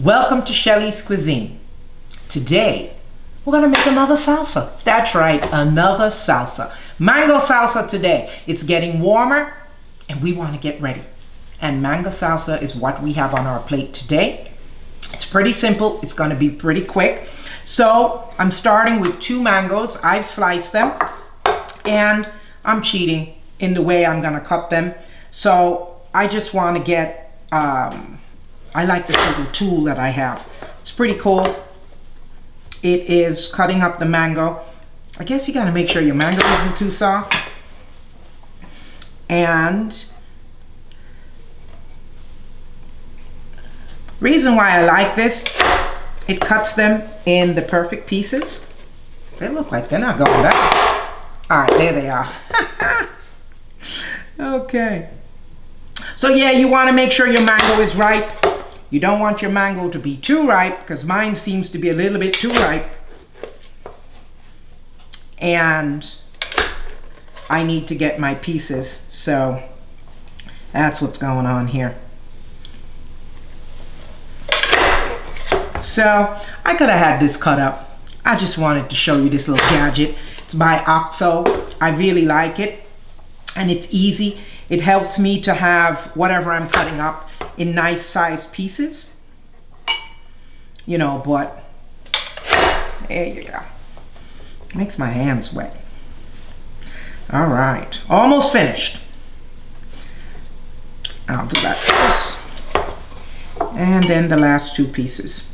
Welcome to Shelly's Cuisine. Today, we're gonna make another salsa. That's right, another salsa. Mango salsa today. It's getting warmer and we wanna get ready. And mango salsa is what we have on our plate today. It's pretty simple, it's gonna be pretty quick. So I'm starting with 2 mangoes. I've sliced them and I'm cheating in the way I'm gonna cut them. So I just wanna get, I like this little tool that I have. It's pretty cool. It is cutting up the mango. I guess you gotta make sure your mango isn't too soft. And reason why I like this, it cuts them in the perfect pieces. They look like they're not going down. All right, there they are. Okay. So yeah, you wanna make sure your mango is ripe. You don't want your mango to be too ripe because mine seems to be a little bit too ripe. And I need to get my pieces. So that's what's going on here. So I could have had this cut up. I just wanted to show you this little gadget. It's by Oxo. I really like it. And it's easy. It helps me to have whatever I'm cutting up in nice sized pieces. You know, but there you go. Makes my hands wet. All right, almost finished. I'll do that first. And then the last 2 pieces.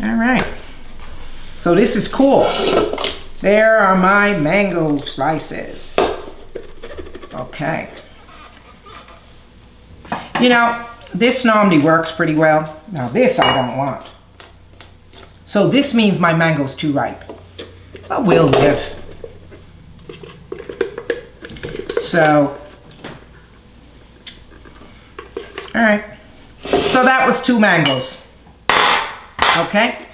All right. So this is cool. There are my mango slices. Okay. You know, this normally works pretty well. Now this I don't want. So this means my mango's too ripe. But we'll live. So, all right. So that was 2 mangoes. Okay.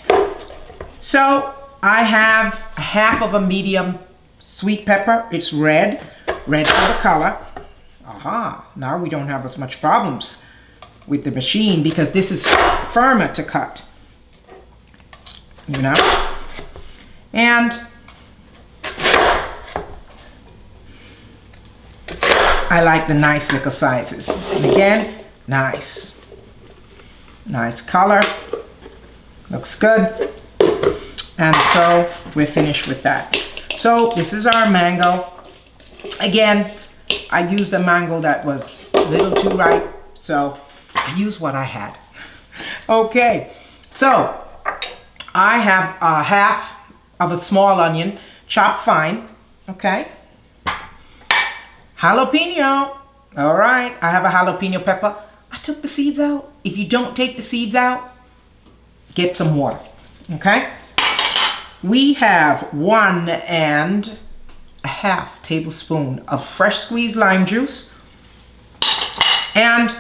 So I have half of a medium sweet pepper. It's red for the color. Aha, now we don't have as much problems with the machine because this is firmer to cut, you know? And I like the nice little sizes. And again, nice color, looks good. And so we're finished with that. So this is our mango. Again, I used a mango that was a little too ripe, so I used what I had. Okay, so I have a half of a small onion, chopped fine, okay? Jalapeno, all right, I have a jalapeno pepper. I took the seeds out. If you don't take the seeds out, get some water, okay? We have 1.5 tablespoons of fresh squeezed lime juice, and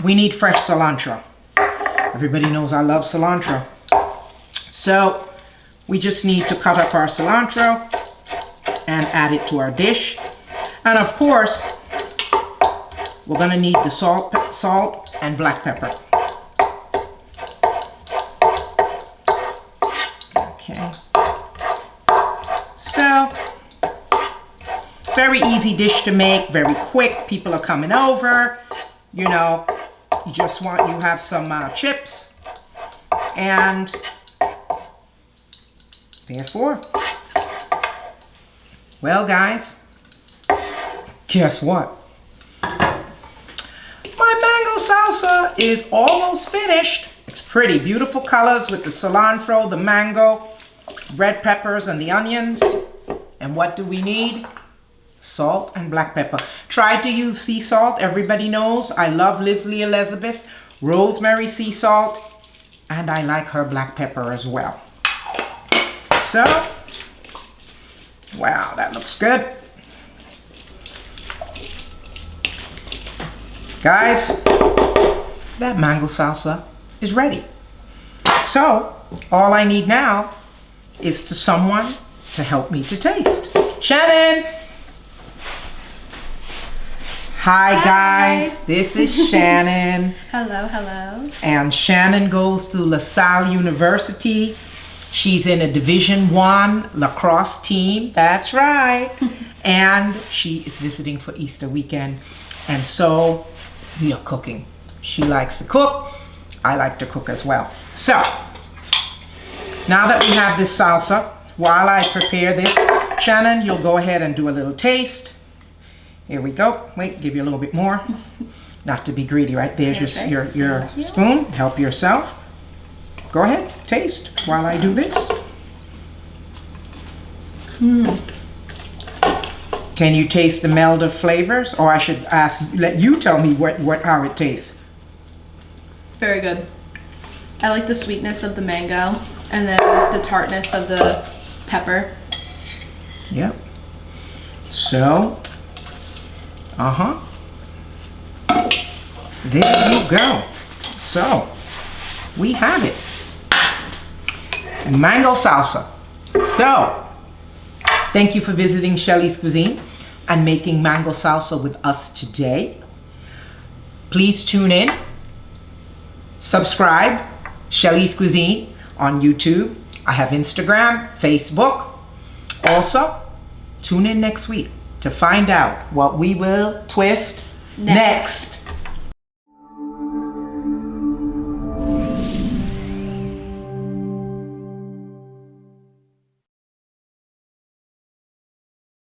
we need fresh cilantro. Everybody knows I love cilantro. So we just need to cut up our cilantro and add it to our dish. And of course, we're gonna need the salt and black pepper. Okay. So, very easy dish to make, very quick. People are coming over, you know, you have some chips, and therefore, well guys, guess what? My mango salsa is almost finished. It's pretty, beautiful colors with the cilantro, the mango, red peppers, and the onions. And what do we need? Salt and black pepper. Try to use sea salt. Everybody knows I love Leslie Elizabeth, rosemary sea salt, and I like her black pepper as well. So, wow, that looks good. Guys, that mango salsa is ready. So, all I need now is someone to help me to taste. Shannon! Hi guys, this is Shannon. Hello. And Shannon goes to LaSalle University. She's in a Division I lacrosse team, that's right. And she is visiting for Easter weekend. And so we are cooking. She likes to cook. I like to cook as well. So, now that we have this salsa, while I prepare this, Shannon, you'll go ahead and do a little taste. Here we go. Wait, give you a little bit more. Not to be greedy, right? There's your spoon. Help yourself. Go ahead, taste while I do this. Can you taste the meld of flavors? Or I should let you tell me how it tastes. Very good. I like the sweetness of the mango and then the tartness of the pepper. Yep. So, there you go. So, we have it. Mango salsa. So, thank you for visiting Shelly's Cuisine and making mango salsa with us today. Please tune in. Subscribe, Shelly's Cuisine on YouTube. I have Instagram, Facebook. Also, tune in next week to find out what we will twist next.